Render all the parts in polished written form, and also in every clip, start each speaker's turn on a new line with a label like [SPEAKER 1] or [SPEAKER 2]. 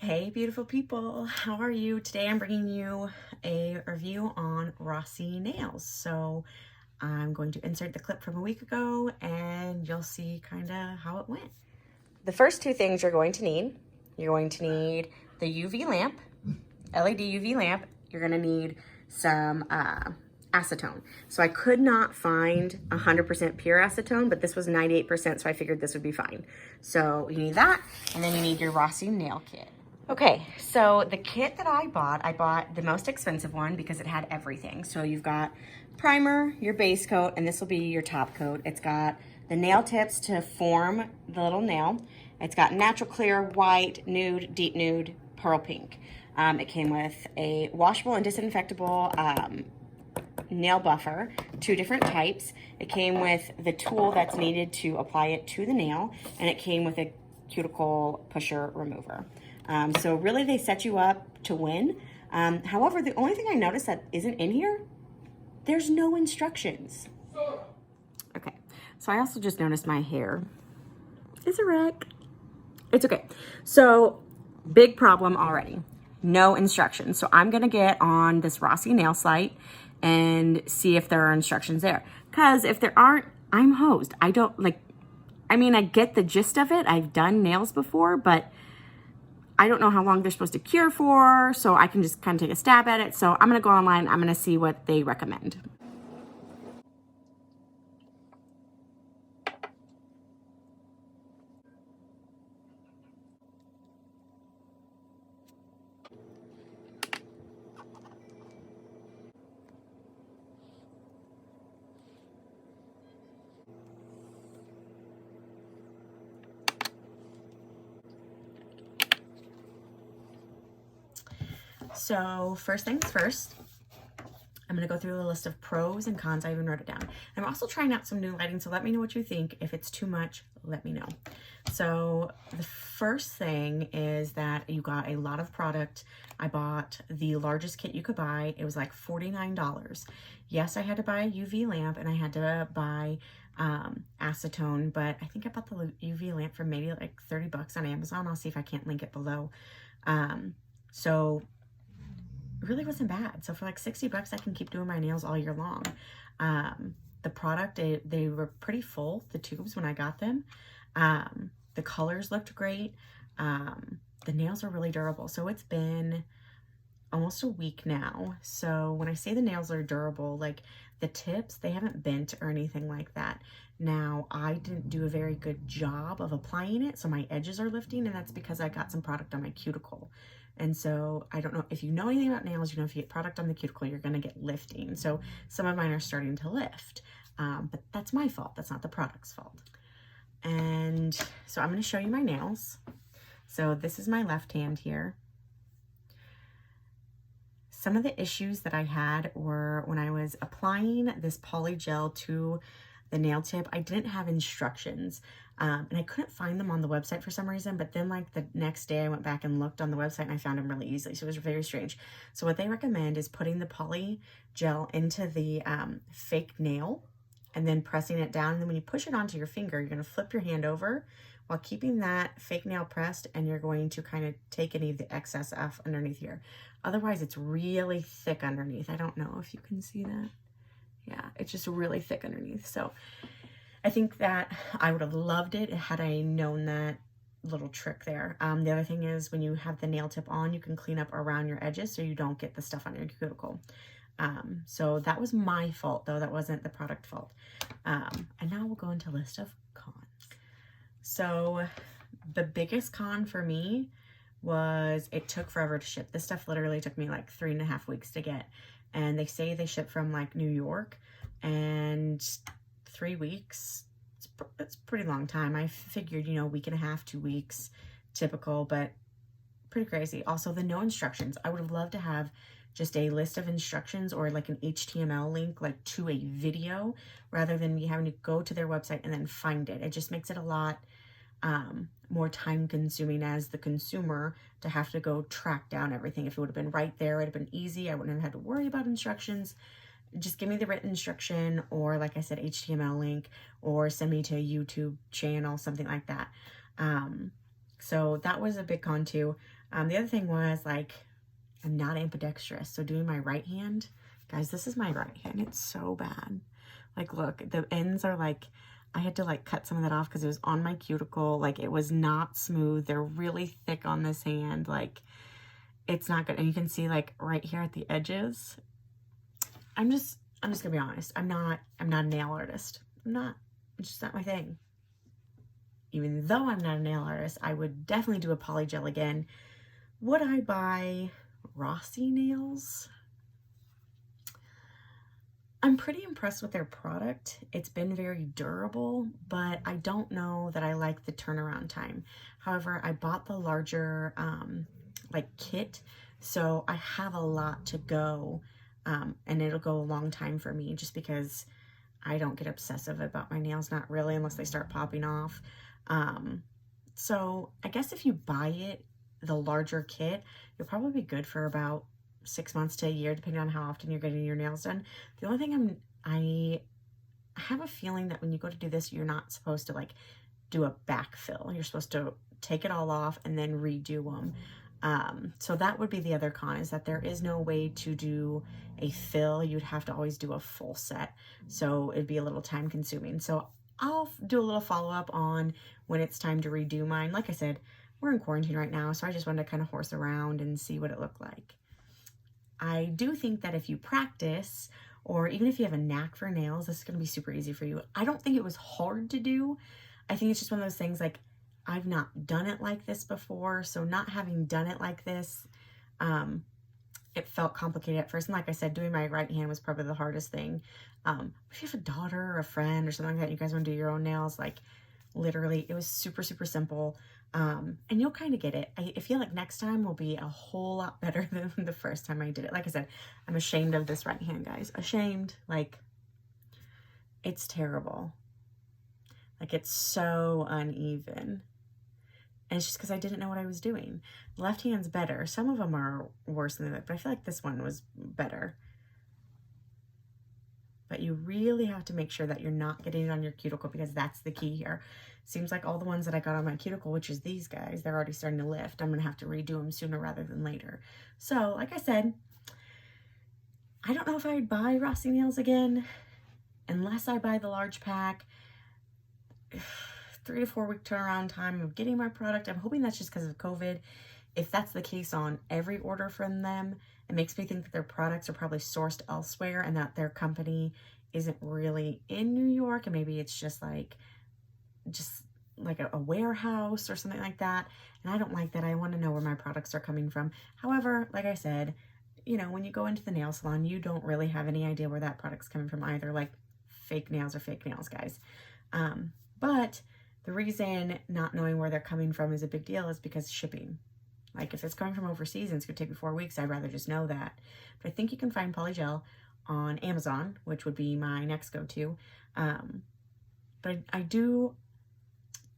[SPEAKER 1] Hey beautiful people, how are you? Today I'm bringing you a review on Rossi nails. So I'm going to insert the clip from a week ago and you'll see kind of how it went. The first two things you're going to need the UV lamp, LED UV lamp. You're going to need some acetone. So I could not find 100% pure acetone, but this was 98%, so I figured this would be fine. So you need that, and then you need your Rossi nail kit. Okay, so the kit that I bought the most expensive one because it had everything. So you've got primer, your base coat, and this will be your top coat. It's got the nail tips to form the little nail. It's got natural clear, white, nude, deep nude, pearl pink. It came with a washable and disinfectable nail buffer, two different types. It came with the tool that's needed to apply it to the nail, and it came with a cuticle pusher remover. So really they set you up to win. However, the only thing I noticed that isn't in here, there's no instructions. Okay, so I also just noticed my hair is a wreck. It's okay. So big problem already. No instructions. So I'm gonna get on this Rossi nail site and see if there are instructions there. Cause if there aren't, I'm hosed. I get the gist of it. I've done nails before, but I don't know how long they're supposed to cure for, so I can just kind of take a stab at it. So I'm gonna go online, I'm gonna see what they recommend. So first things first, I'm gonna go through a list of pros and cons. I even wrote it down. I'm also trying out some new lighting, so let me know what you think. If it's too much, let me know. So the first thing is that you got a lot of product. I bought the largest kit you could buy. It was like $49. Yes, I had to buy a UV lamp and I had to buy acetone, but I think I bought the UV lamp for maybe like 30 bucks on Amazon. I'll see if I can't link it below. So it really wasn't bad. So for like 60 bucks, I can keep doing my nails all year long. The product, they were pretty full, the tubes, when I got them. The colors looked great. The nails are really durable. So it's been almost a week now. So when I say the nails are durable, like the tips, they haven't bent or anything like that. Now, I didn't do a very good job of applying it, so my edges are lifting, and that's because I got some product on my cuticle. And so I don't know if you know anything about nails, you know, if you get product on the cuticle, you're gonna get lifting. So some of mine are starting to lift, but that's my fault. That's not the product's fault. And so I'm gonna show you my nails. So this is my left hand here. Some of the issues that I had were when I was applying this poly gel to the nail tip, I didn't have instructions, and I couldn't find them on the website for some reason, but then like the next day I went back and looked on the website and I found them really easily, so it was very strange. So what they recommend is putting the poly gel into the fake nail and then pressing it down, and then when you push it onto your finger, you're going to flip your hand over while keeping that fake nail pressed, and you're going to kind of take any of the excess off underneath here. Otherwise, it's really thick underneath. I don't know if you can see that. Yeah, it's just really thick underneath. So I think that I would have loved it had I known that little trick there. The other thing is when you have the nail tip on, you can clean up around your edges so you don't get the stuff on your cuticle. So that was my fault though. That wasn't the product fault. And now we'll go into a list of cons. So the biggest con for me was it took forever to ship. This stuff literally took me like 3.5 weeks to get. And they say they ship from like New York, and 3 weeks, it's a pretty long time. I figured, you know, a week and a half, 2 weeks, typical, but pretty crazy. Also, the no instructions. I would have loved to have just a list of instructions or like an HTML link like to a video rather than me having to go to their website and then find it. It just makes it a lot more time consuming as the consumer to have to go track down everything. If it would have been right there, it'd have been easy. I wouldn't have had to worry about instructions. Just give me the written instruction, or like I said, HTML link, or send me to a YouTube channel, something like that. So that was a big con too. The other thing was like, I'm not ambidextrous. So doing my right hand, guys, this is my right hand. It's so bad. Like, look, the ends are like, I had to like cut some of that off because it was on my cuticle. Like, it was not smooth. They're really thick on this hand. Like, it's not good. And you can see like right here at the edges. I'm just gonna be honest. I'm not a nail artist. It's just not my thing. Even though I'm not a nail artist, I would definitely do a polygel again. Would I buy Rossi nails? I'm pretty impressed with their product. It's been very durable, but I don't know that I like the turnaround time. However, I bought the larger like kit, so I have a lot to go, and it'll go a long time for me just because I don't get obsessive about my nails, not really, unless they start popping off. So I guess if you buy it, the larger kit, you'll probably be good for about 6 months to a year, depending on how often you're getting your nails done. The only thing I have a feeling that when you go to do this, you're not supposed to like do a backfill. You're supposed to take it all off and then redo them. So that would be the other con, is that there is no way to do a fill. You'd have to always do a full set. So it'd be a little time consuming. So I'll do a little follow-up on when it's time to redo mine. Like I said, we're in quarantine right now, so I just wanted to kind of horse around and see what it looked like. I do think that if you practice, or even if you have a knack for nails, this is going to be super easy for you. I don't think it was hard to do. I think it's just one of those things, like, I've not done it like this before, so not having done it like this, it felt complicated at first. And like I said, doing my right hand was probably the hardest thing. If you have a daughter or a friend or something like that, you guys want to do your own nails, like, literally, it was super, super simple. And you'll kind of get it. I feel like next time will be a whole lot better than the first time I did it. Like I said, I'm ashamed of this right hand, guys. Ashamed. Like, it's terrible. Like, it's so uneven. And it's just because I didn't know what I was doing. The left hand's better. Some of them are worse than the other, but I feel like this one was better. But you really have to make sure that you're not getting it on your cuticle, because that's the key here. Seems like all the ones that I got on my cuticle, which is these guys, they're already starting to lift. I'm going to have to redo them sooner rather than later. So, like I said, I don't know if I'd buy Rossi nails again unless I buy the large pack. 3 to 4 week turnaround time of getting my product. I'm hoping that's just because of COVID. If that's the case on every order from them, it makes me think that their products are probably sourced elsewhere and that their company isn't really in New York, and maybe it's just like a warehouse or something like that. And I don't like that. I want to know where my products are coming from. However, like I said, you know, when you go into the nail salon, you don't really have any idea where that product's coming from either. Like, fake nails are fake nails, guys. But the reason not knowing where they're coming from is a big deal is because shipping. Like, if it's coming from overseas and it's going to take me 4 weeks, I'd rather just know that. But I think you can find polygel on Amazon, which would be my next go-to. But I do,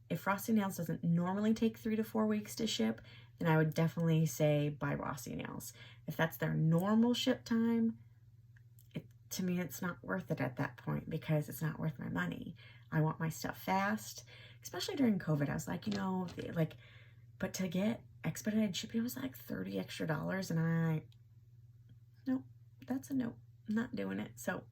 [SPEAKER 1] if Rossi Nails doesn't normally take 3 to 4 weeks to ship, then I would definitely say buy Rossi Nails. If that's their normal ship time, to me, it's not worth it at that point, because it's not worth my money. I want my stuff fast, especially during COVID. I was like, you know, like, but to get expedited shipping was like $30 extra, and nope, that's a nope. I'm not doing it. So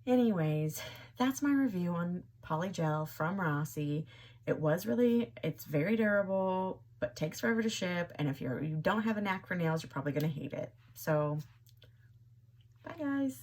[SPEAKER 1] anyways, that's my review on polygel from Rossi. It's very durable, but takes forever to ship. And if you don't have a knack for nails, you're probably going to hate it. So bye, guys.